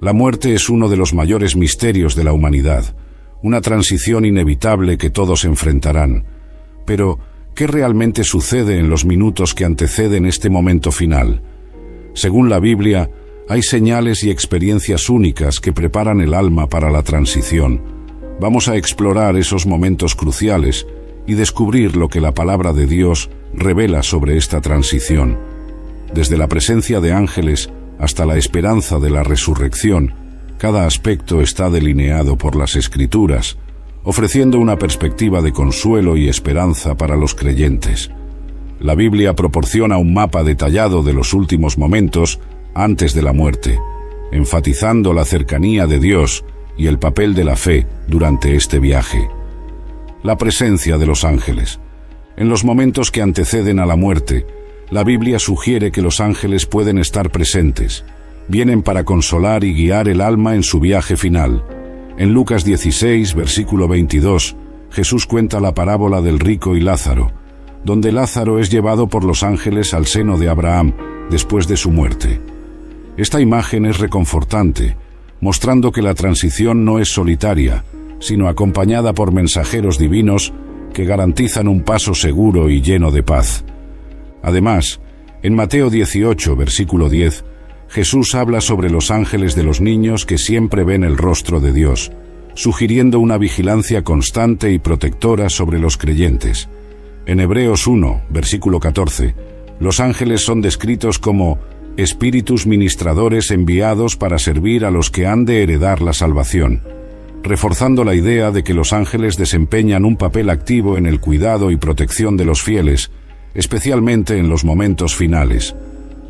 La muerte es uno de los mayores misterios de la humanidad, una transición inevitable que todos enfrentarán. Pero, ¿qué realmente sucede en los minutos que anteceden este momento final? Según la Biblia, hay señales y experiencias únicas que preparan el alma para la transición. Vamos a explorar esos momentos cruciales y descubrir lo que la palabra de Dios revela sobre esta transición. Desde la presencia de ángeles hasta la esperanza de la resurrección, cada aspecto está delineado por las Escrituras, ofreciendo una perspectiva de consuelo y esperanza para los creyentes. La Biblia proporciona un mapa detallado de los últimos momentos antes de la muerte, enfatizando la cercanía de Dios y el papel de la fe durante este viaje. La presencia de los ángeles. En los momentos que anteceden a la muerte, la Biblia sugiere que los ángeles pueden estar presentes. Vienen para consolar y guiar el alma en su viaje final. En Lucas 16, versículo 22, Jesús cuenta la parábola del rico y Lázaro, donde Lázaro es llevado por los ángeles al seno de Abraham después de su muerte. Esta imagen es reconfortante, mostrando que la transición no es solitaria, sino acompañada por mensajeros divinos que garantizan un paso seguro y lleno de paz. Además, en Mateo 18, versículo 10, Jesús habla sobre los ángeles de los niños que siempre ven el rostro de Dios, sugiriendo una vigilancia constante y protectora sobre los creyentes. En Hebreos 1, versículo 14, los ángeles son descritos como espíritus ministradores enviados para servir a los que han de heredar la salvación, reforzando la idea de que los ángeles desempeñan un papel activo en el cuidado y protección de los fieles, especialmente en los momentos finales.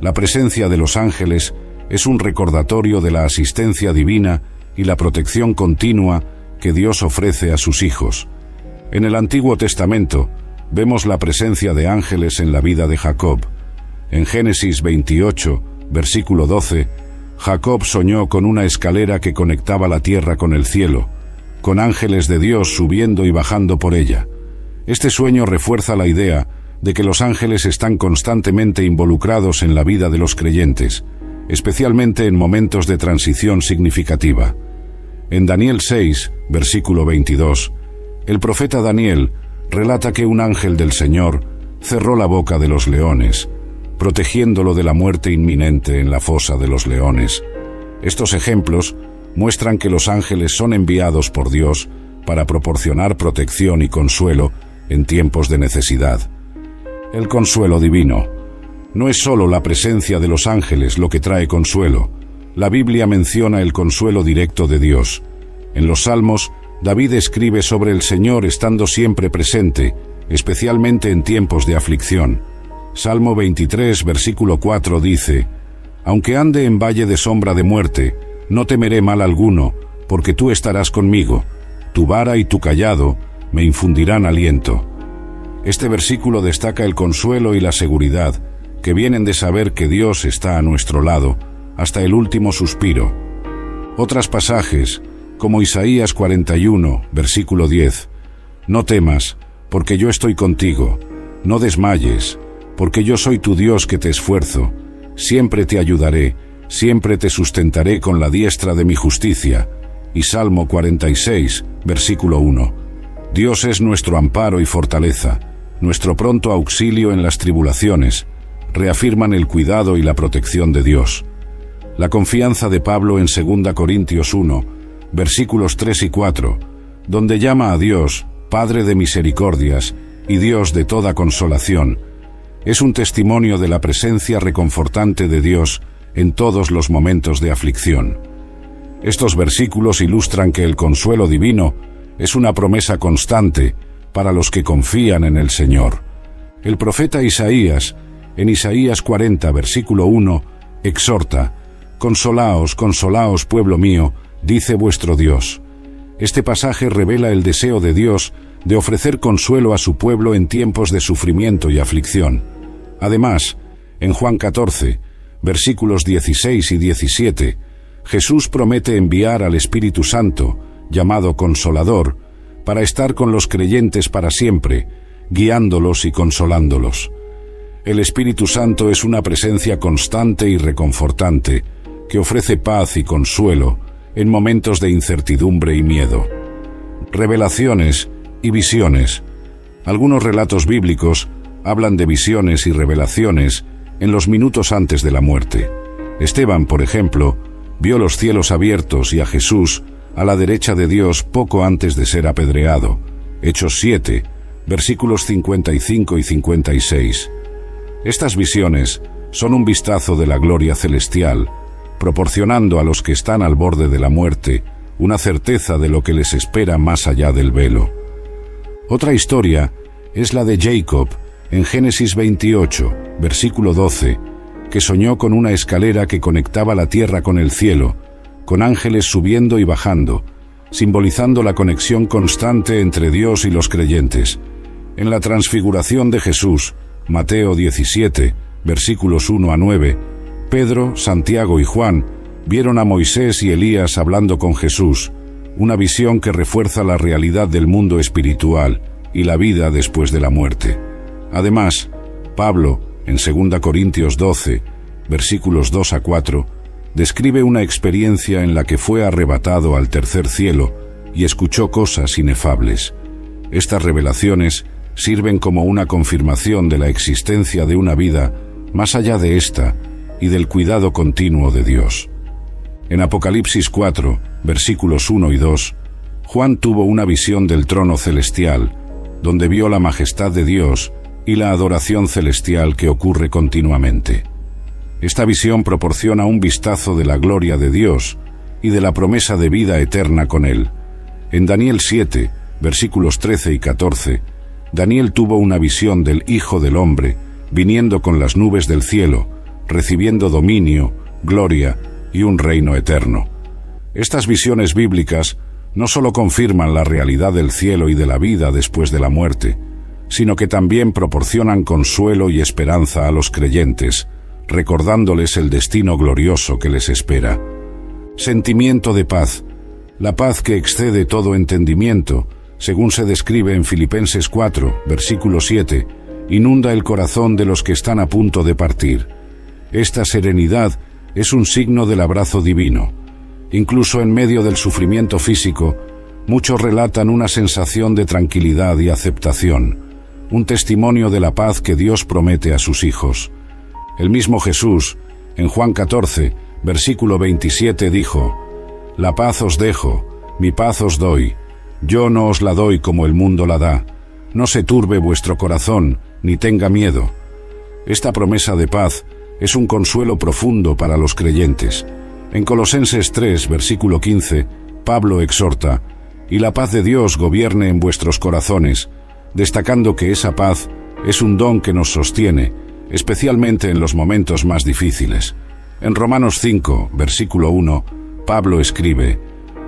La presencia de los ángeles es un recordatorio de la asistencia divina y la protección continua que Dios ofrece a sus hijos. En el Antiguo Testamento vemos la presencia de ángeles en la vida de Jacob. En Génesis 28, versículo 12, Jacob soñó con una escalera que conectaba la tierra con el cielo, con ángeles de Dios subiendo y bajando por ella. Este sueño refuerza la idea de que los ángeles están constantemente involucrados en la vida de los creyentes, especialmente en momentos de transición significativa. En Daniel 6, versículo 22, el profeta Daniel relata que un ángel del Señor cerró la boca de los leones, protegiéndolo de la muerte inminente en la fosa de los leones. Estos ejemplos muestran que los ángeles son enviados por Dios para proporcionar protección y consuelo en tiempos de necesidad. El consuelo divino. No es solo la presencia de los ángeles lo que trae consuelo. La Biblia menciona el consuelo directo de Dios. En los Salmos, David escribe sobre el Señor estando siempre presente, especialmente en tiempos de aflicción. Salmo 23, versículo 4 dice: «Aunque ande en valle de sombra de muerte, no temeré mal alguno, porque tú estarás conmigo. Tu vara y tu cayado me infundirán aliento». Este versículo destaca el consuelo y la seguridad que vienen de saber que Dios está a nuestro lado hasta el último suspiro. Otros pasajes, como Isaías 41, versículo 10, «No temas, porque yo estoy contigo. No desmayes, porque yo soy tu Dios que te esfuerzo. Siempre te ayudaré, siempre te sustentaré con la diestra de mi justicia». Y Salmo 46, versículo 1. Dios es nuestro amparo y fortaleza, nuestro pronto auxilio en las tribulaciones, reafirman el cuidado y la protección de Dios. La confianza de Pablo en 2 Corintios 1, versículos 3 y 4, donde llama a Dios Padre de misericordias y Dios de toda consolación, es un testimonio de la presencia reconfortante de Dios en todos los momentos de aflicción. Estos versículos ilustran que el consuelo divino es una promesa constante para los que confían en el Señor. El profeta Isaías, en Isaías 40, versículo 1, exhorta: «Consolaos, consolaos, pueblo mío, dice vuestro Dios». Este pasaje revela el deseo de Dios de ofrecer consuelo a su pueblo en tiempos de sufrimiento y aflicción. Además, en Juan 14, versículos 16 y 17, Jesús promete enviar al Espíritu Santo, llamado Consolador, para estar con los creyentes para siempre, guiándolos y consolándolos. El Espíritu Santo es una presencia constante y reconfortante que ofrece paz y consuelo en momentos de incertidumbre y miedo. Revelaciones y visiones. Algunos relatos bíblicos hablan de visiones y revelaciones en los minutos antes de la muerte. Esteban, por ejemplo, vio los cielos abiertos y a Jesús a la derecha de Dios poco antes de ser apedreado. Hechos 7, versículos 55 y 56. Estas visiones son un vistazo de la gloria celestial, proporcionando a los que están al borde de la muerte una certeza de lo que les espera más allá del velo. Otra historia es la de Jacob en Génesis 28, versículo 12, que soñó con una escalera que conectaba la tierra con el cielo, con ángeles subiendo y bajando, simbolizando la conexión constante entre Dios y los creyentes. En la transfiguración de Jesús, Mateo 17, versículos 1 a 9, Pedro, Santiago y Juan vieron a Moisés y Elías hablando con Jesús, una visión que refuerza la realidad del mundo espiritual y la vida después de la muerte. Además, Pablo, en 2 Corintios 12, versículos 2 a 4, describe una experiencia en la que fue arrebatado al tercer cielo y escuchó cosas inefables. Estas revelaciones sirven como una confirmación de la existencia de una vida más allá de esta y del cuidado continuo de Dios. En Apocalipsis 4, versículos 1 y 2, Juan tuvo una visión del trono celestial, donde vio la majestad de Dios y la adoración celestial que ocurre continuamente. Esta visión proporciona un vistazo de la gloria de Dios y de la promesa de vida eterna con Él. En Daniel 7, versículos 13 y 14, Daniel tuvo una visión del Hijo del Hombre, viniendo con las nubes del cielo, recibiendo dominio, gloria y un reino eterno. Estas visiones bíblicas no solo confirman la realidad del cielo y de la vida después de la muerte, sino que también proporcionan consuelo y esperanza a los creyentes, recordándoles el destino glorioso que les espera. Sentimiento de paz. La paz que excede todo entendimiento, según se describe en Filipenses 4, versículo 7, inunda el corazón de los que están a punto de partir. Esta serenidad es un signo del abrazo divino. Incluso en medio del sufrimiento físico, muchos relatan una sensación de tranquilidad y aceptación, un testimonio de la paz que Dios promete a sus hijos. El mismo Jesús, en Juan 14, versículo 27, dijo: «La paz os dejo, mi paz os doy. Yo no os la doy como el mundo la da. No se turbe vuestro corazón, ni tenga miedo». Esta promesa de paz es un consuelo profundo para los creyentes. En Colosenses 3, versículo 15, Pablo exhorta: «Y la paz de Dios gobierne en vuestros corazones», destacando que esa paz es un don que nos sostiene, especialmente en los momentos más difíciles. En Romanos 5, versículo 1, Pablo escribe: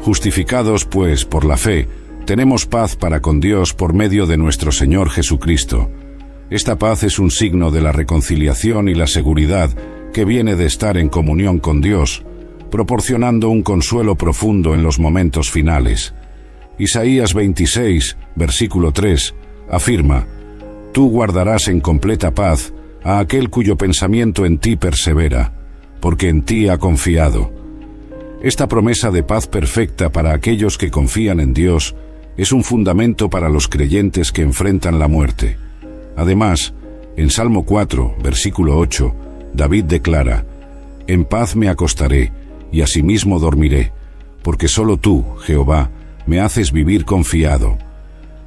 «Justificados, pues, por la fe, tenemos paz para con Dios por medio de nuestro Señor Jesucristo». Esta paz es un signo de la reconciliación y la seguridad que viene de estar en comunión con Dios, proporcionando un consuelo profundo en los momentos finales. Isaías 26, versículo 3, afirma: «Tú guardarás en completa paz a aquel cuyo pensamiento en ti persevera, porque en ti ha confiado». Esta promesa de paz perfecta para aquellos que confían en Dios es un fundamento para los creyentes que enfrentan la muerte. Además, en Salmo 4, versículo 8, David declara: «En paz me acostaré, y asimismo dormiré, porque solo tú, Jehová, me haces vivir confiado».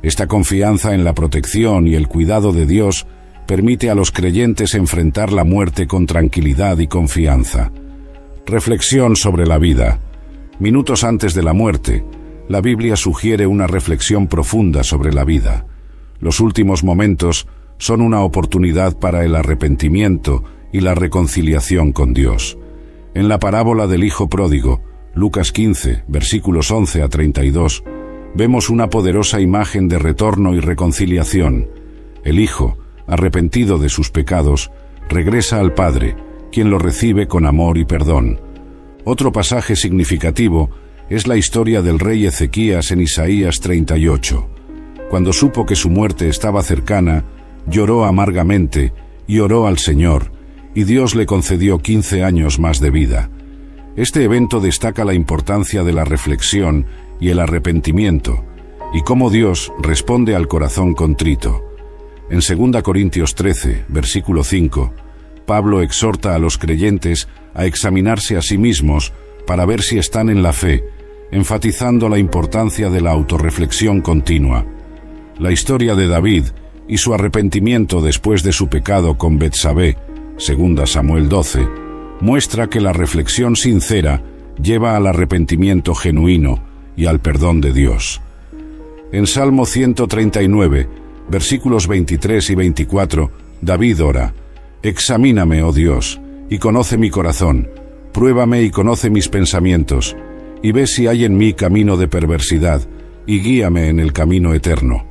Esta confianza en la protección y el cuidado de Dios permite a los creyentes enfrentar la muerte con tranquilidad y confianza. Reflexión sobre la vida. Minutos antes de la muerte, la Biblia sugiere una reflexión profunda sobre la vida. Los últimos momentos son una oportunidad para el arrepentimiento y la reconciliación con Dios. En la parábola del Hijo Pródigo, Lucas 15, versículos 11 a 32, vemos una poderosa imagen de retorno y reconciliación. El Hijo, arrepentido de sus pecados, regresa al Padre, quien lo recibe con amor y perdón. Otro pasaje significativo es la historia del rey Ezequías en Isaías 38. Cuando supo que su muerte estaba cercana, lloró amargamente y oró al Señor, y Dios le concedió 15 años más de vida. Este evento destaca la importancia de la reflexión y el arrepentimiento, y cómo Dios responde al corazón contrito. En 2 Corintios 13, versículo 5, Pablo exhorta a los creyentes a examinarse a sí mismos para ver si están en la fe, enfatizando la importancia de la autorreflexión continua. La historia de David y su arrepentimiento después de su pecado con Betsabé, 2 Samuel 12, muestra que la reflexión sincera lleva al arrepentimiento genuino y al perdón de Dios. En Salmo 139, versículos 23 y 24, David ora: «Examíname, oh Dios, y conoce mi corazón, pruébame y conoce mis pensamientos, y ve si hay en mí camino de perversidad, y guíame en el camino eterno».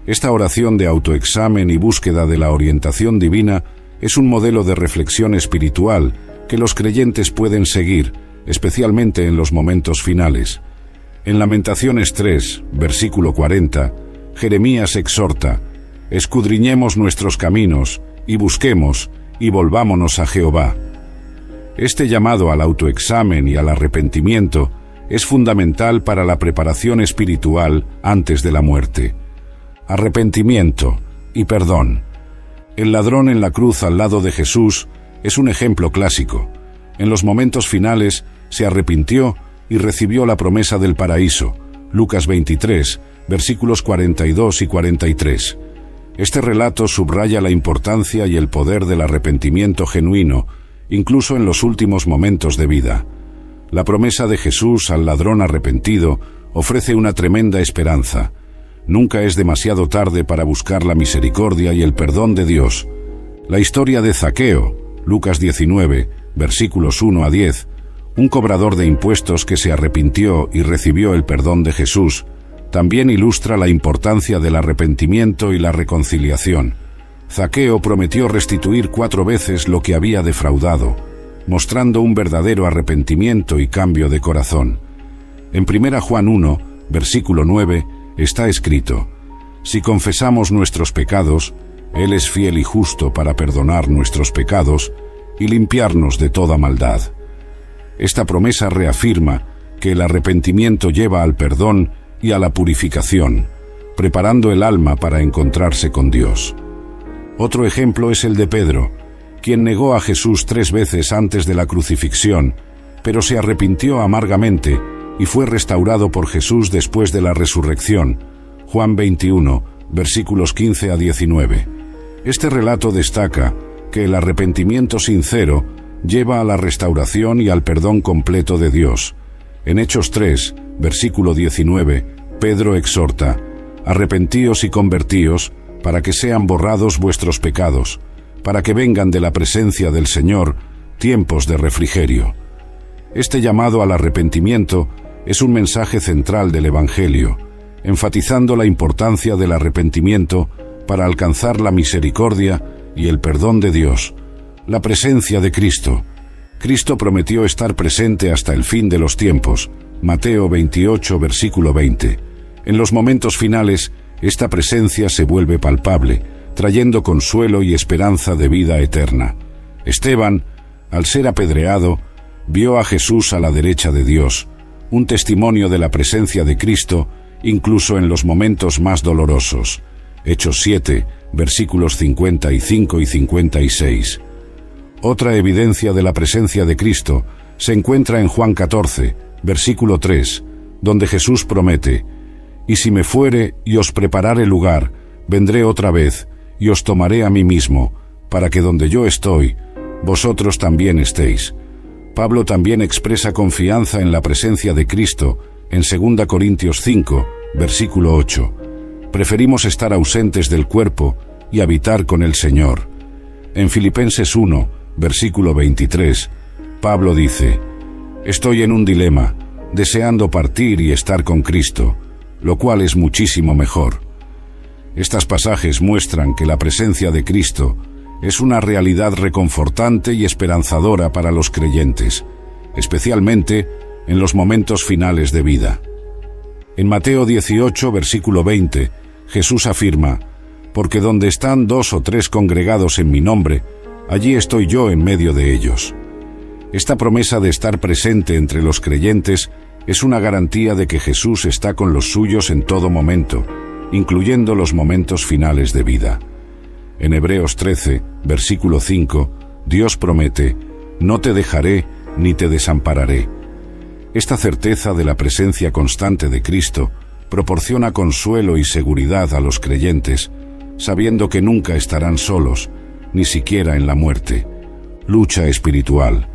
Esta oración de autoexamen y búsqueda de la orientación divina es un modelo de reflexión espiritual que los creyentes pueden seguir, especialmente en los momentos finales. En Lamentaciones 3, versículo 40, Jeremías exhorta: «Escudriñemos nuestros caminos, y busquemos, y volvámonos a Jehová». Este llamado al autoexamen y al arrepentimiento es fundamental para la preparación espiritual antes de la muerte. Arrepentimiento y perdón. El ladrón en la cruz al lado de Jesús es un ejemplo clásico. En los momentos finales se arrepintió y recibió la promesa del paraíso. Lucas 23, versículos 42 y 43. Este relato subraya la importancia y el poder del arrepentimiento genuino, incluso en los últimos momentos de vida. La promesa de Jesús al ladrón arrepentido ofrece una tremenda esperanza. Nunca es demasiado tarde para buscar la misericordia y el perdón de Dios. La historia de Zaqueo, Lucas 19, versículos 1 a 10, un cobrador de impuestos que se arrepintió y recibió el perdón de Jesús, también ilustra la importancia del arrepentimiento y la reconciliación. Zaqueo prometió restituir 4 veces lo que había defraudado, mostrando un verdadero arrepentimiento y cambio de corazón. En 1 Juan 1, versículo 9, está escrito: «Si confesamos nuestros pecados, Él es fiel y justo para perdonar nuestros pecados y limpiarnos de toda maldad». Esta promesa reafirma que el arrepentimiento lleva al perdón y a la purificación, preparando el alma para encontrarse con Dios. Otro ejemplo es el de Pedro, quien negó a Jesús 3 veces antes de la crucifixión, pero se arrepintió amargamente y fue restaurado por Jesús después de la resurrección. Juan 21, versículos 15 a 19. Este relato destaca que el arrepentimiento sincero lleva a la restauración y al perdón completo de Dios. En Hechos 3, versículo 19, Pedro exhorta: «Arrepentíos y convertíos, para que sean borrados vuestros pecados, para que vengan de la presencia del Señor tiempos de refrigerio». Este llamado al arrepentimiento es un mensaje central del Evangelio, enfatizando la importancia del arrepentimiento para alcanzar la misericordia y el perdón de Dios. La presencia de Cristo. Cristo prometió estar presente hasta el fin de los tiempos. Mateo 28, versículo 20. En los momentos finales, esta presencia se vuelve palpable, trayendo consuelo y esperanza de vida eterna. Esteban, al ser apedreado, vio a Jesús a la derecha de Dios, un testimonio de la presencia de Cristo, incluso en los momentos más dolorosos. Hechos 7, versículos 55 y 56. Otra evidencia de la presencia de Cristo se encuentra en Juan 14, versículo 3, donde Jesús promete: «Y si me fuere y os preparare lugar, vendré otra vez, y os tomaré a mí mismo, para que donde yo estoy, vosotros también estéis». Pablo también expresa confianza en la presencia de Cristo en 2 Corintios 5, versículo 8. Preferimos estar ausentes del cuerpo y habitar con el Señor. En Filipenses 1, versículo 23, Pablo dice: «Estoy en un dilema, deseando partir y estar con Cristo, lo cual es muchísimo mejor». Estos pasajes muestran que la presencia de Cristo es una realidad reconfortante y esperanzadora para los creyentes, especialmente en los momentos finales de vida. En Mateo 18, versículo 20, Jesús afirma: «Porque donde están 2 o 3 congregados en mi nombre, allí estoy yo en medio de ellos». Esta promesa de estar presente entre los creyentes es una garantía de que Jesús está con los suyos en todo momento, incluyendo los momentos finales de vida. En Hebreos 13, versículo 5, Dios promete: «No te dejaré ni te desampararé». Esta certeza de la presencia constante de Cristo proporciona consuelo y seguridad a los creyentes, sabiendo que nunca estarán solos, ni siquiera en la muerte. Lucha espiritual.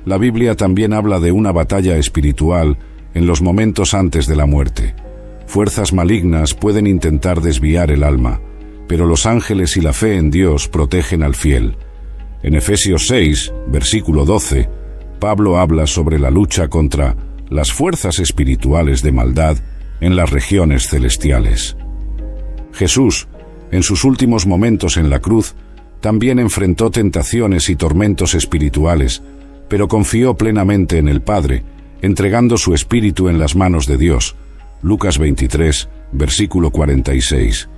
La Biblia también habla de una batalla espiritual en los momentos antes de la muerte. Fuerzas malignas pueden intentar desviar el alma, pero los ángeles y la fe en Dios protegen al fiel. En Efesios 6, versículo 12, Pablo habla sobre la lucha contra las fuerzas espirituales de maldad en las regiones celestiales. Jesús, en sus últimos momentos en la cruz, también enfrentó tentaciones y tormentos espirituales, pero confió plenamente en el Padre, entregando su espíritu en las manos de Dios. Lucas 23, versículo 46.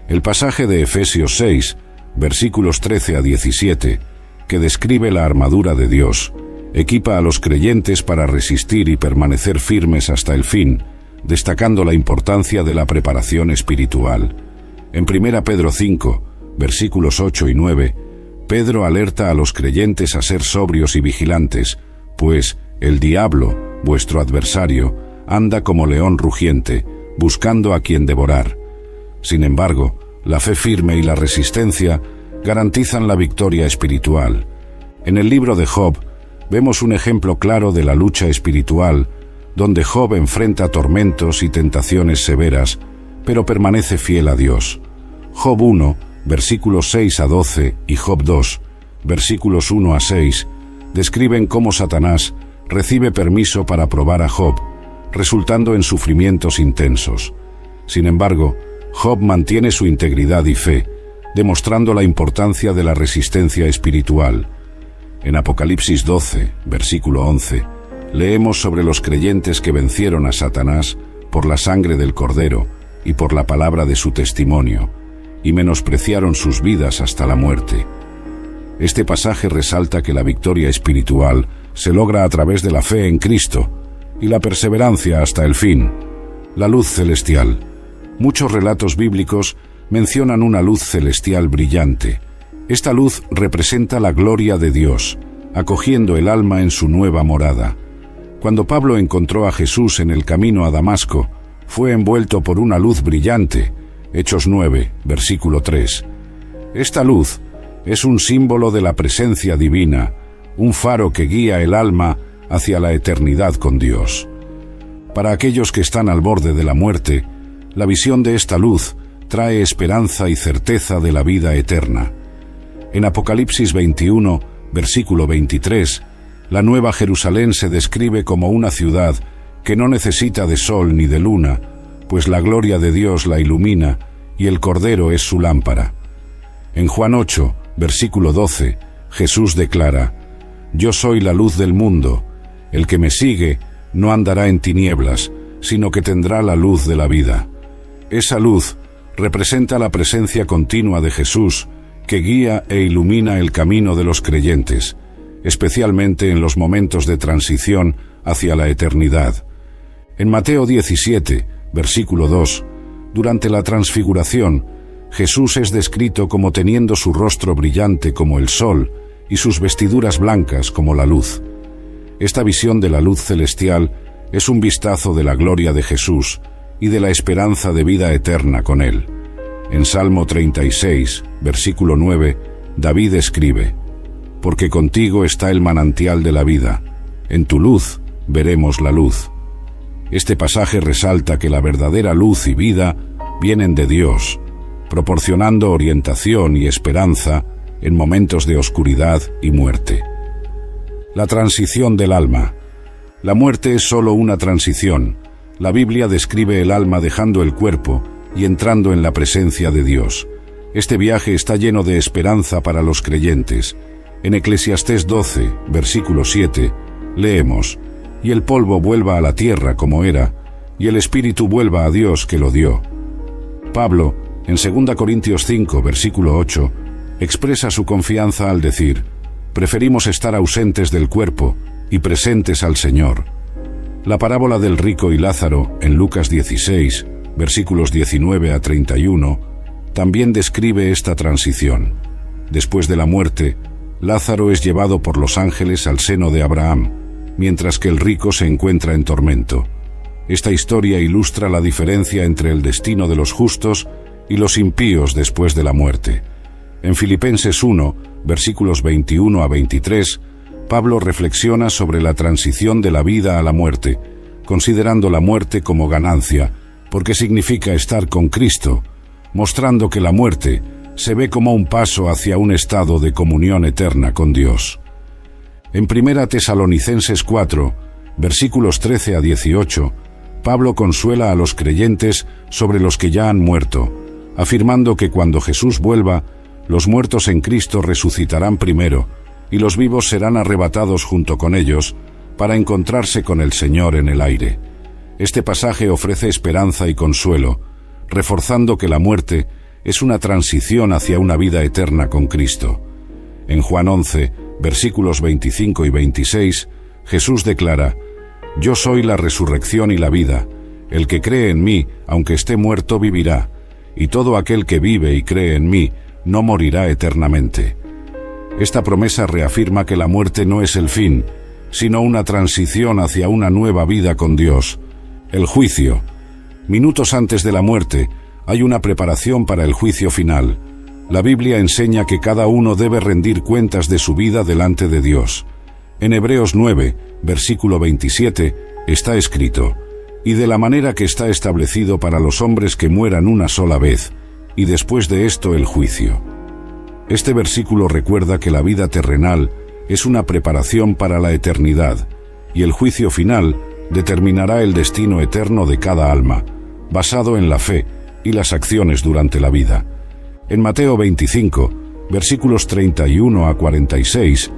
El pasaje de Efesios 6, versículos 13 a 17, que describe la armadura de Dios, equipa a los creyentes para resistir y permanecer firmes hasta el fin, destacando la importancia de la preparación espiritual. En 1 Pedro 5, versículos 8 y 9, Pedro alerta a los creyentes a ser sobrios y vigilantes, pues el diablo, vuestro adversario, anda como león rugiente, buscando a quien devorar. Sin embargo, la fe firme y la resistencia garantizan la victoria espiritual. En el libro de Job, vemos un ejemplo claro de la lucha espiritual, donde Job enfrenta tormentos y tentaciones severas, pero permanece fiel a Dios. Job 1, versículos 6 a 12 y Job 2, versículos 1 a 6, describen cómo Satanás recibe permiso para probar a Job, resultando en sufrimientos intensos. Sin embargo, Job mantiene su integridad y fe, demostrando la importancia de la resistencia espiritual. En Apocalipsis 12, versículo 11, leemos sobre los creyentes que vencieron a Satanás por la sangre del Cordero y por la palabra de su testimonio, y menospreciaron sus vidas hasta la muerte. Este pasaje resalta que la victoria espiritual se logra a través de la fe en Cristo y la perseverancia hasta el fin. La luz celestial. Muchos relatos bíblicos mencionan una luz celestial brillante. Esta luz representa la gloria de Dios, acogiendo el alma en su nueva morada. Cuando Pablo encontró a Jesús en el camino a Damasco, fue envuelto por una luz brillante. Hechos 9, versículo 3. Esta luz es un símbolo de la presencia divina, un faro que guía el alma hacia la eternidad con Dios. Para aquellos que están al borde de la muerte, la visión de esta luz trae esperanza y certeza de la vida eterna. En Apocalipsis 21, versículo 23, la Nueva Jerusalén se describe como una ciudad que no necesita de sol ni de luna, pues la gloria de Dios la ilumina y el Cordero es su lámpara. En Juan 8, versículo 12, Jesús declara: «Yo soy la luz del mundo. El que me sigue no andará en tinieblas, sino que tendrá la luz de la vida». Esa luz representa la presencia continua de Jesús, que guía e ilumina el camino de los creyentes, especialmente en los momentos de transición hacia la eternidad. En Mateo 17, versículo 2, durante la transfiguración, Jesús es descrito como teniendo su rostro brillante como el sol y sus vestiduras blancas como la luz. Esta visión de la luz celestial es un vistazo de la gloria de Jesús y de la esperanza de vida eterna con Él. En Salmo 36, versículo 9, David escribe: «Porque contigo está el manantial de la vida, en tu luz veremos la luz». Este pasaje resalta que la verdadera luz y vida vienen de Dios, proporcionando orientación y esperanza en momentos de oscuridad y muerte. La transición del alma. La muerte es solo una transición. La Biblia describe el alma dejando el cuerpo y entrando en la presencia de Dios. Este viaje está lleno de esperanza para los creyentes. En Eclesiastés 12, versículo 7, leemos: «Y el polvo vuelva a la tierra como era, y el espíritu vuelva a Dios que lo dio». Pablo, en 2 Corintios 5, versículo 8, expresa su confianza al decir: preferimos estar ausentes del cuerpo y presentes al Señor. La parábola del rico y Lázaro, en Lucas 16, versículos 19 a 31, también describe esta transición. Después de la muerte, Lázaro es llevado por los ángeles al seno de Abraham, mientras que el rico se encuentra en tormento. Esta historia ilustra la diferencia entre el destino de los justos y los impíos después de la muerte. En Filipenses 1, versículos 21 a 23, Pablo reflexiona sobre la transición de la vida a la muerte, considerando la muerte como ganancia, porque significa estar con Cristo, mostrando que la muerte se ve como un paso hacia un estado de comunión eterna con Dios. En 1 Tesalonicenses 4, versículos 13 a 18, Pablo consuela a los creyentes sobre los que ya han muerto, afirmando que cuando Jesús vuelva, los muertos en Cristo resucitarán primero, y los vivos serán arrebatados junto con ellos, para encontrarse con el Señor en el aire. Este pasaje ofrece esperanza y consuelo, reforzando que la muerte es una transición hacia una vida eterna con Cristo. En Juan 11, versículos 25 y 26, Jesús declara: «Yo soy la resurrección y la vida. El que cree en mí, aunque esté muerto, vivirá, y todo aquel que vive y cree en mí, no morirá eternamente». Esta promesa reafirma que la muerte no es el fin, sino una transición hacia una nueva vida con Dios. El juicio. Minutos antes de la muerte, hay una preparación para el juicio final. La Biblia enseña que cada uno debe rendir cuentas de su vida delante de Dios. En Hebreos 9, versículo 27, está escrito: «Y de la manera que está establecido para los hombres que mueran una sola vez, y después de esto el juicio». Este versículo recuerda que la vida terrenal es una preparación para la eternidad, y el juicio final determinará el destino eterno de cada alma, basado en la fe y las acciones durante la vida. En Mateo 25, versículos 31 a 46,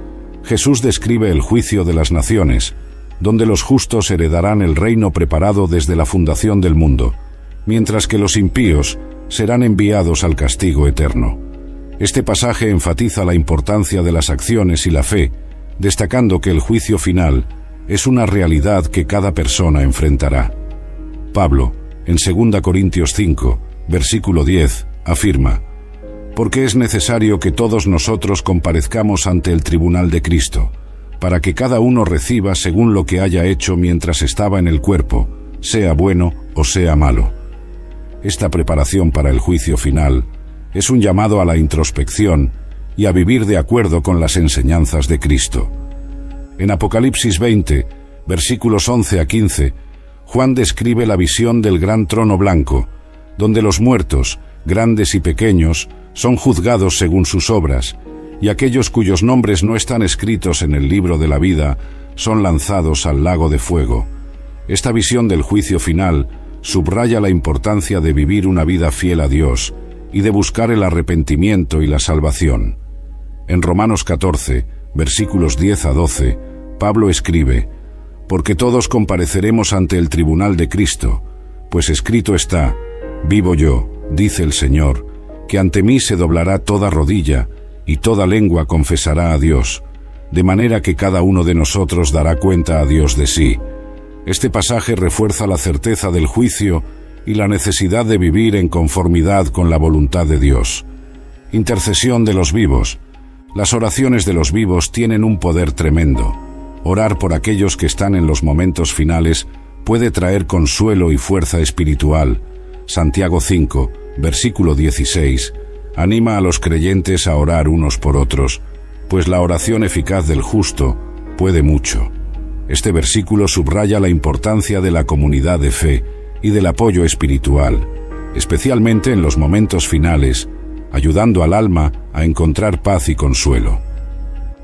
Jesús describe el juicio de las naciones, donde los justos heredarán el reino preparado desde la fundación del mundo, mientras que los impíos serán enviados al castigo eterno. Este pasaje enfatiza la importancia de las acciones y la fe, destacando que el juicio final es una realidad que cada persona enfrentará. Pablo, en 2 Corintios 5, versículo 10, afirma: «Porque es necesario que todos nosotros comparezcamos ante el tribunal de Cristo, para que cada uno reciba según lo que haya hecho mientras estaba en el cuerpo, sea bueno o sea malo». Esta preparación para el juicio final es un llamado a la introspección y a vivir de acuerdo con las enseñanzas de Cristo. En Apocalipsis 20, versículos 11 a 15, Juan describe la visión del gran trono blanco, donde los muertos, grandes y pequeños, son juzgados según sus obras, y aquellos cuyos nombres no están escritos en el libro de la vida son lanzados al lago de fuego. Esta visión del juicio final subraya la importancia de vivir una vida fiel a Dios y de buscar el arrepentimiento y la salvación. En Romanos 14, versículos 10 a 12, Pablo escribe: «Porque todos compareceremos ante el tribunal de Cristo, pues escrito está: vivo yo, dice el Señor, que ante mí se doblará toda rodilla, y toda lengua confesará a Dios, de manera que cada uno de nosotros dará cuenta a Dios de sí». Este pasaje refuerza la certeza del juicio y la necesidad de vivir en conformidad con la voluntad de Dios. Intercesión de los vivos. Las oraciones de los vivos tienen un poder tremendo. Orar por aquellos que están en los momentos finales puede traer consuelo y fuerza espiritual. Santiago 5, versículo 16, anima a los creyentes a orar unos por otros, pues la oración eficaz del justo puede mucho. Este versículo subraya la importancia de la comunidad de fe y del apoyo espiritual, especialmente en los momentos finales, ayudando al alma a encontrar paz y consuelo.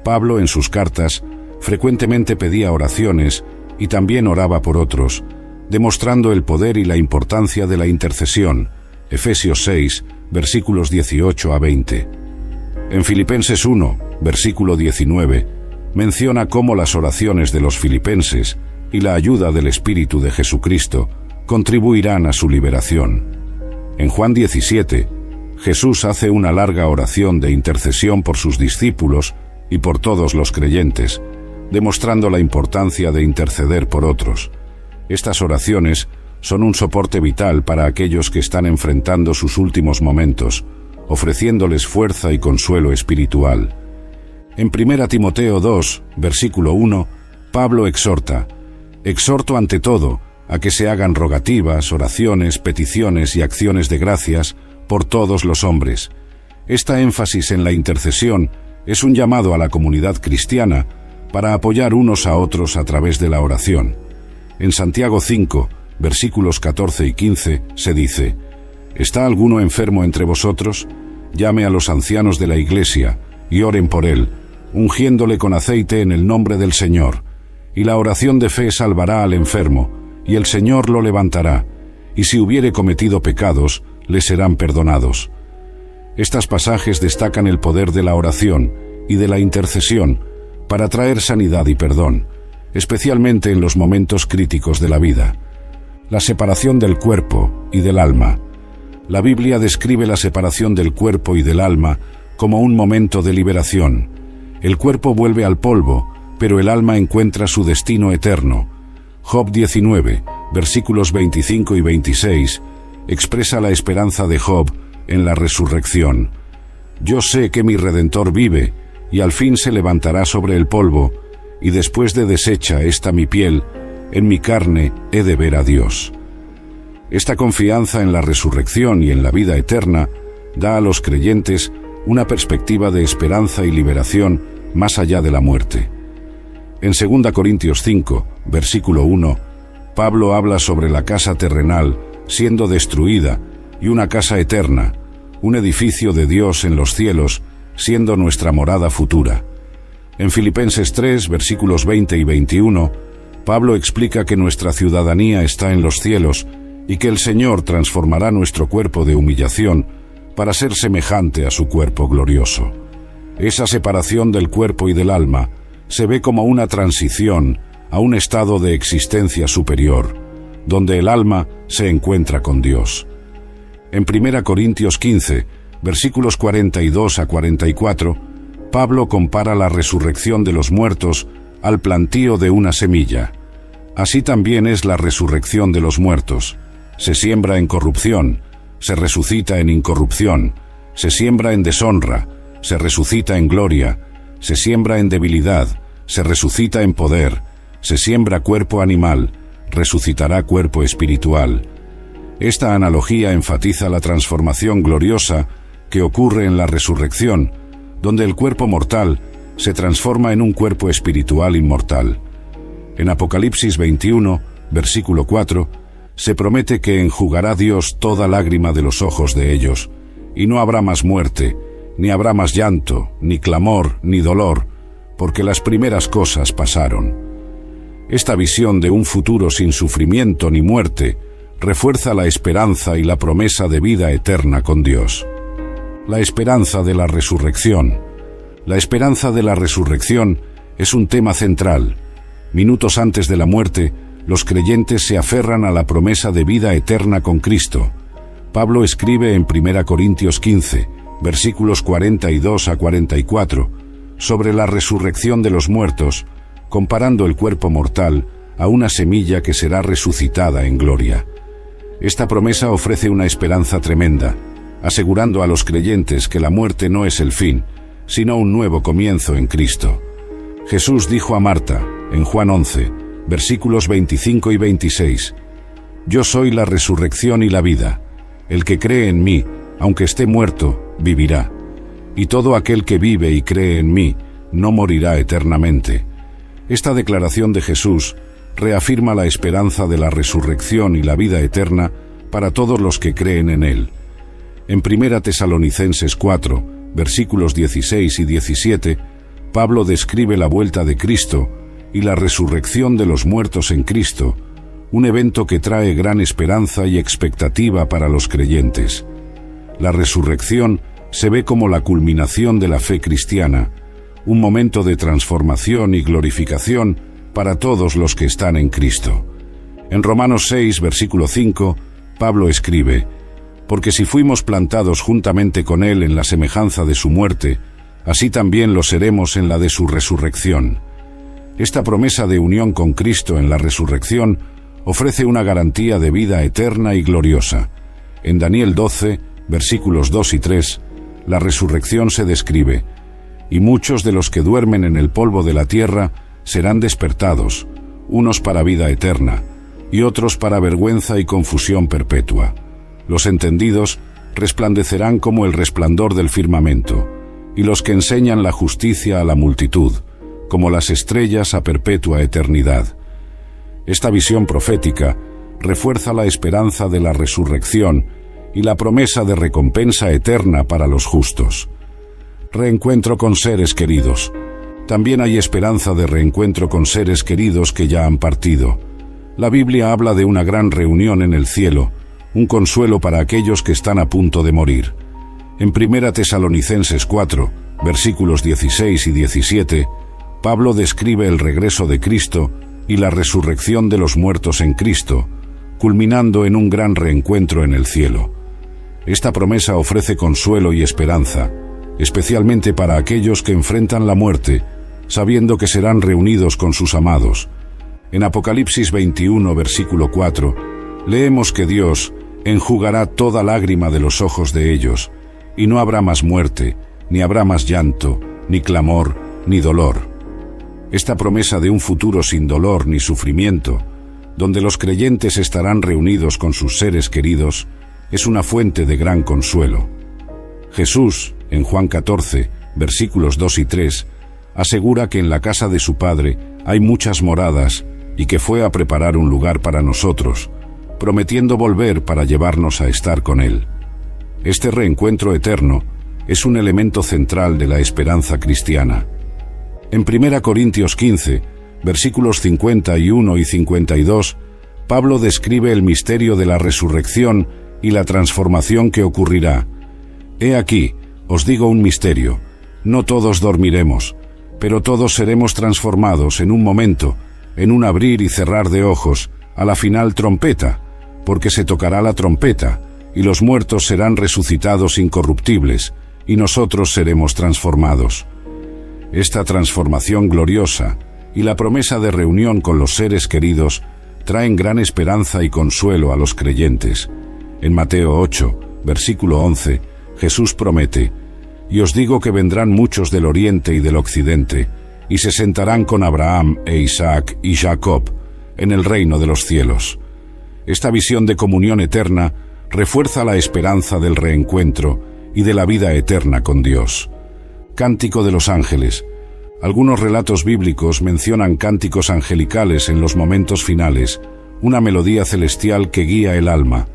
Pablo, en sus cartas, frecuentemente pedía oraciones y también oraba por otros, demostrando el poder y la importancia de la intercesión. Efesios 6, versículos 18 a 20. En Filipenses 1, versículo 19, menciona cómo las oraciones de los filipenses y la ayuda del Espíritu de Jesucristo contribuirán a su liberación. En Juan 17, Jesús hace una larga oración de intercesión por sus discípulos y por todos los creyentes, demostrando la importancia de interceder por otros. Estas oraciones son un soporte vital para aquellos que están enfrentando sus últimos momentos, ofreciéndoles fuerza y consuelo espiritual. En 1 Timoteo 2, versículo 1, Pablo exhorta: «Exhorto ante todo a que se hagan rogativas, oraciones, peticiones y acciones de gracias por todos los hombres». Esta énfasis en la intercesión es un llamado a la comunidad cristiana para apoyar unos a otros a través de la oración. En Santiago 5, versículos 14 y 15, se dice: «¿Está alguno enfermo entre vosotros? Llame a los ancianos de la iglesia y oren por él, ungiéndole con aceite en el nombre del Señor. Y la oración de fe salvará al enfermo, y el Señor lo levantará, y si hubiere cometido pecados, le serán perdonados». Estos pasajes destacan el poder de la oración y de la intercesión para traer sanidad y perdón, especialmente en los momentos críticos de la vida. La separación del cuerpo y del alma. La Biblia describe la separación del cuerpo y del alma como un momento de liberación. El cuerpo vuelve al polvo, pero el alma encuentra su destino eterno. Job 19, versículos 25 y 26, expresa la esperanza de Job en la resurrección. «Yo sé que mi Redentor vive, y al fin se levantará sobre el polvo, y después de deshecha esta mi piel, en mi carne he de ver a Dios». Esta confianza en la resurrección y en la vida eterna da a los creyentes una perspectiva de esperanza y liberación más allá de la muerte. En 2 Corintios 5, versículo 1, Pablo habla sobre la casa terrenal siendo destruida y una casa eterna, un edificio de Dios en los cielos, siendo nuestra morada futura. En Filipenses 3, versículos 20 y 21, Pablo explica que nuestra ciudadanía está en los cielos y que el Señor transformará nuestro cuerpo de humillación para ser semejante a su cuerpo glorioso. Esa separación del cuerpo y del alma se ve como una transición a un estado de existencia superior, donde el alma se encuentra con Dios. En 1 Corintios 15, versículos 42 a 44, Pablo compara la resurrección de los muertos al plantío de una semilla. Así también es la resurrección de los muertos. Se siembra en corrupción, se resucita en incorrupción, se siembra en deshonra, se resucita en gloria, se siembra en debilidad, se resucita en poder, se siembra cuerpo animal, resucitará cuerpo espiritual. Esta analogía enfatiza la transformación gloriosa que ocurre en la resurrección, donde el cuerpo mortal se transforma en un cuerpo espiritual inmortal. En Apocalipsis 21, versículo 4, se promete que enjugará Dios toda lágrima de los ojos de ellos, y no habrá más muerte, ni habrá más llanto, ni clamor, ni dolor, porque las primeras cosas pasaron. Esta visión de un futuro sin sufrimiento ni muerte refuerza la esperanza y la promesa de vida eterna con Dios. La esperanza de la resurrección. La esperanza de la resurrección es un tema central. Minutos antes de la muerte, los creyentes se aferran a la promesa de vida eterna con Cristo. Pablo escribe en 1 Corintios 15, versículos 42 a 44, sobre la resurrección de los muertos, comparando el cuerpo mortal a una semilla que será resucitada en gloria. Esta promesa ofrece una esperanza tremenda, asegurando a los creyentes que la muerte no es el fin, sino un nuevo comienzo en Cristo. Jesús dijo a Marta, en Juan 11, versículos 25 y 26, «Yo soy la resurrección y la vida. El que cree en mí, aunque esté muerto, vivirá. Y todo aquel que vive y cree en mí, no morirá eternamente». Esta declaración de Jesús reafirma la esperanza de la resurrección y la vida eterna para todos los que creen en Él. En 1 Tesalonicenses 4, versículos 16 y 17, Pablo describe la vuelta de Cristo y la resurrección de los muertos en Cristo, un evento que trae gran esperanza y expectativa para los creyentes. La resurrección se ve como la culminación de la fe cristiana, un momento de transformación y glorificación para todos los que están en Cristo. En Romanos 6, versículo 5, Pablo escribe: «Porque si fuimos plantados juntamente con Él en la semejanza de su muerte, así también lo seremos en la de su resurrección. Esta promesa de unión con Cristo en la resurrección ofrece una garantía de vida eterna y gloriosa. En Daniel 12, versículos 2 y 3, la resurrección se describe: y muchos de los que duermen en el polvo de la tierra serán despertados, unos para vida eterna, y otros para vergüenza y confusión perpetua. Los entendidos resplandecerán como el resplandor del firmamento, y los que enseñan la justicia a la multitud, como las estrellas a perpetua eternidad. Esta visión profética refuerza la esperanza de la resurrección y la promesa de recompensa eterna para los justos. Reencuentro con seres queridos. También hay esperanza de reencuentro con seres queridos que ya han partido. La Biblia habla de una gran reunión en el cielo, un consuelo para aquellos que están a punto de morir. En 1 Tesalonicenses 4, versículos 16 y 17, Pablo describe el regreso de Cristo y la resurrección de los muertos en Cristo, culminando en un gran reencuentro en el cielo. Esta promesa ofrece consuelo y esperanza, especialmente para aquellos que enfrentan la muerte, sabiendo que serán reunidos con sus amados. En Apocalipsis 21, versículo 4, leemos que Dios enjugará toda lágrima de los ojos de ellos, y no habrá más muerte, ni habrá más llanto, ni clamor, ni dolor. Esta promesa de un futuro sin dolor ni sufrimiento, donde los creyentes estarán reunidos con sus seres queridos, es una fuente de gran consuelo. Jesús, en Juan 14, versículos 2 y 3, asegura que en la casa de su Padre hay muchas moradas y que fue a preparar un lugar para nosotros, prometiendo volver para llevarnos a estar con Él. Este reencuentro eterno es un elemento central de la esperanza cristiana. En 1 Corintios 15, versículos 51 y 52, Pablo describe el misterio de la resurrección y la transformación que ocurrirá. He aquí, os digo un misterio: no todos dormiremos, pero todos seremos transformados en un momento, en un abrir y cerrar de ojos, a la final trompeta, porque se tocará la trompeta, y los muertos serán resucitados incorruptibles, y nosotros seremos transformados. Esta transformación gloriosa y la promesa de reunión con los seres queridos traen gran esperanza y consuelo a los creyentes. En Mateo 8, versículo 11, Jesús promete: y os digo que vendrán muchos del oriente y del occidente, y se sentarán con Abraham e Isaac y Jacob en el reino de los cielos. Esta visión de comunión eterna refuerza la esperanza del reencuentro y de la vida eterna con Dios. Cántico de los ángeles. Algunos relatos bíblicos mencionan cánticos angelicales en los momentos finales, una melodía celestial que guía el alma.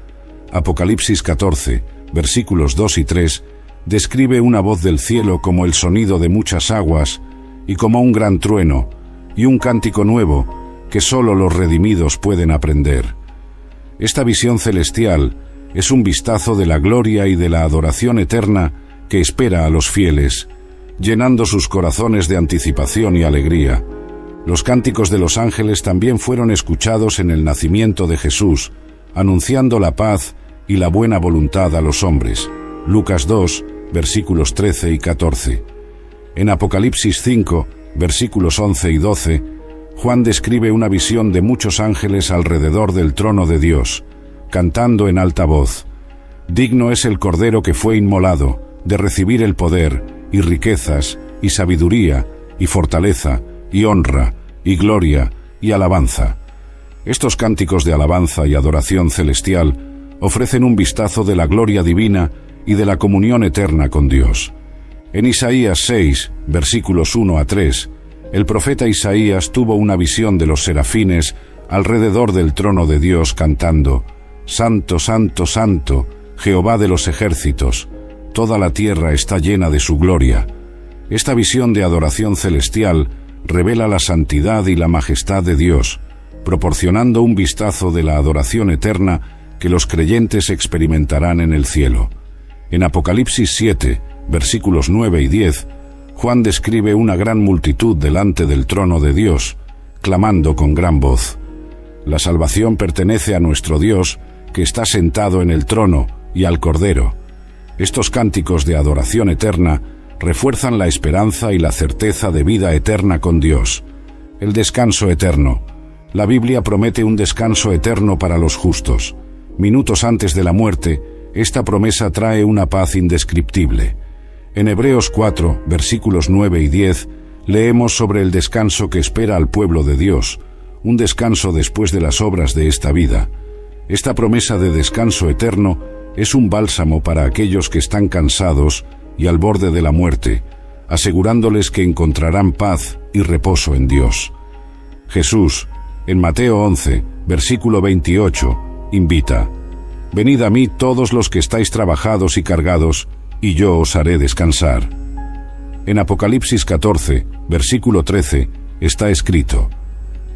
Apocalipsis 14, versículos 2 y 3, describe una voz del cielo como el sonido de muchas aguas y como un gran trueno, y un cántico nuevo que solo los redimidos pueden aprender. Esta visión celestial es un vistazo de la gloria y de la adoración eterna que espera a los fieles, llenando sus corazones de anticipación y alegría. Los cánticos de los ángeles también fueron escuchados en el nacimiento de Jesús, anunciando la paz y la buena voluntad a los hombres. Lucas 2, versículos 13 y 14. En Apocalipsis 5, versículos 11 y 12, Juan describe una visión de muchos ángeles alrededor del trono de Dios, cantando en alta voz: digno es el Cordero que fue inmolado de recibir el poder, y riquezas, y sabiduría, y fortaleza, y honra, y gloria, y alabanza. Estos cánticos de alabanza y adoración celestial ofrecen un vistazo de la gloria divina y de la comunión eterna con Dios. En Isaías 6, versículos 1 a 3, el profeta Isaías tuvo una visión de los serafines alrededor del trono de Dios cantando: Santo, Santo, Santo, Jehová de los ejércitos, toda la tierra está llena de su gloria. Esta visión de adoración celestial revela la santidad y la majestad de Dios, proporcionando un vistazo de la adoración eterna que los creyentes experimentarán en el cielo. En Apocalipsis 7, versículos 9 y 10, Juan describe una gran multitud delante del trono de Dios, clamando con gran voz: la salvación pertenece a nuestro Dios, que está sentado en el trono, y al Cordero. Estos cánticos de adoración eterna refuerzan la esperanza y la certeza de vida eterna con Dios. El descanso eterno. La Biblia promete un descanso eterno para los justos. Minutos antes de la muerte, esta promesa trae una paz indescriptible. En Hebreos 4, versículos 9 y 10, leemos sobre el descanso que espera al pueblo de Dios, un descanso después de las obras de esta vida. Esta promesa de descanso eterno es un bálsamo para aquellos que están cansados y al borde de la muerte, asegurándoles que encontrarán paz y reposo en Dios. Jesús, en Mateo 11, versículo 28, invita: «Venid a mí todos los que estáis trabajados y cargados, y yo os haré descansar». En Apocalipsis 14, versículo 13, está escrito: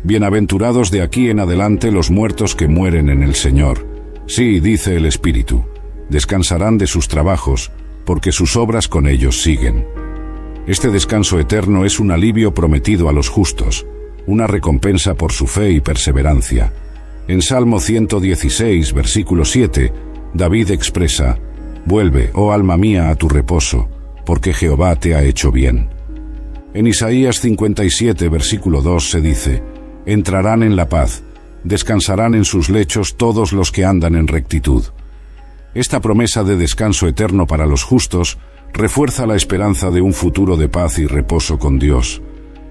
«Bienaventurados de aquí en adelante los muertos que mueren en el Señor. Sí, dice el Espíritu, descansarán de sus trabajos, porque sus obras con ellos siguen». Este descanso eterno es un alivio prometido a los justos, una recompensa por su fe y perseverancia. En Salmo 116, versículo 7, David expresa: «Vuelve, oh alma mía, a tu reposo, porque Jehová te ha hecho bien». En Isaías 57, versículo 2 se dice: «Entrarán en la paz, descansarán en sus lechos todos los que andan en rectitud». Esta promesa de descanso eterno para los justos refuerza la esperanza de un futuro de paz y reposo con Dios.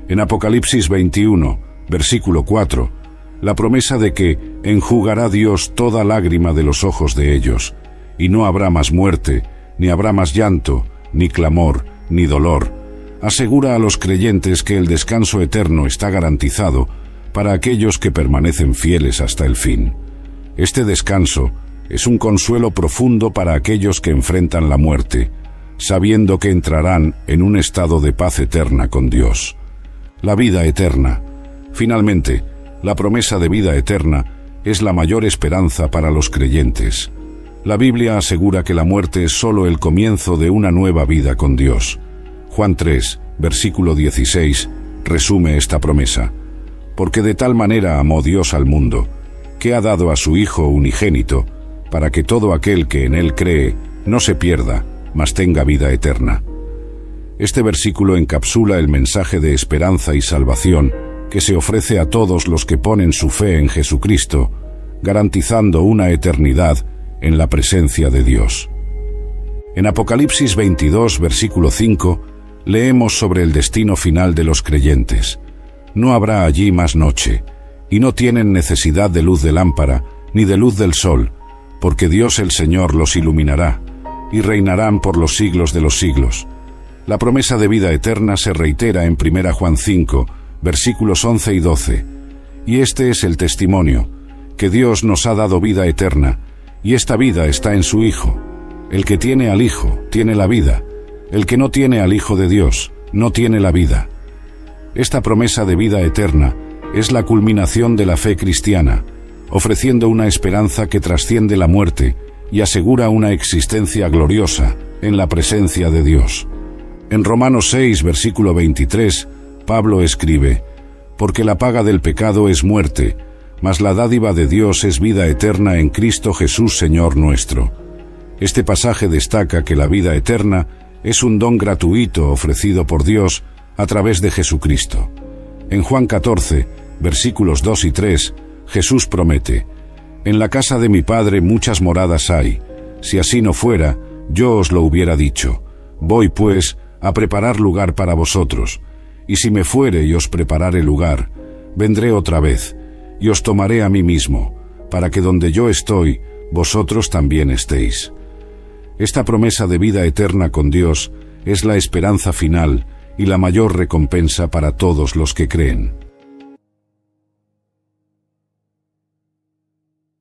En Apocalipsis 21, versículo 4, la promesa de que enjugará Dios toda lágrima de los ojos de ellos, y no habrá más muerte, ni habrá más llanto, ni clamor, ni dolor, asegura a los creyentes que el descanso eterno está garantizado para aquellos que permanecen fieles hasta el fin. Este descanso es un consuelo profundo para aquellos que enfrentan la muerte, sabiendo que entrarán en un estado de paz eterna con Dios. La vida eterna. Finalmente, la promesa de vida eterna es la mayor esperanza para los creyentes. La Biblia asegura que la muerte es solo el comienzo de una nueva vida con Dios. Juan 3, versículo 16, resume esta promesa: «Porque de tal manera amó Dios al mundo, que ha dado a su Hijo unigénito, para que todo aquel que en él cree no se pierda, mas tenga vida eterna». Este versículo encapsula el mensaje de esperanza y salvación que se ofrece a todos los que ponen su fe en Jesucristo, garantizando una eternidad en la presencia de Dios. En Apocalipsis 22, versículo 5, leemos sobre el destino final de los creyentes. «No habrá allí más noche, y no tienen necesidad de luz de lámpara, ni de luz del sol, porque Dios el Señor los iluminará, y reinarán por los siglos de los siglos». La promesa de vida eterna se reitera en 1 Juan 5, versículos 11 y 12. Y este es el testimonio, que Dios nos ha dado vida eterna, y esta vida está en su Hijo. El que tiene al Hijo, tiene la vida. El que no tiene al Hijo de Dios, no tiene la vida. Esta promesa de vida eterna es la culminación de la fe cristiana, ofreciendo una esperanza que trasciende la muerte y asegura una existencia gloriosa en la presencia de Dios. En Romanos 6, versículo 23, Pablo escribe: «Porque la paga del pecado es muerte, mas la dádiva de Dios es vida eterna en Cristo Jesús Señor nuestro». Este pasaje destaca que la vida eterna es un don gratuito ofrecido por Dios a través de Jesucristo. En Juan 14, versículos 2 y 3, Jesús promete: «En la casa de mi Padre muchas moradas hay. Si así no fuera, yo os lo hubiera dicho. Voy, pues, a preparar lugar para vosotros. Y si me fuere y os preparare lugar, vendré otra vez, y os tomaré a mí mismo, para que donde yo estoy, vosotros también estéis». Esta promesa de vida eterna con Dios es la esperanza final y la mayor recompensa para todos los que creen.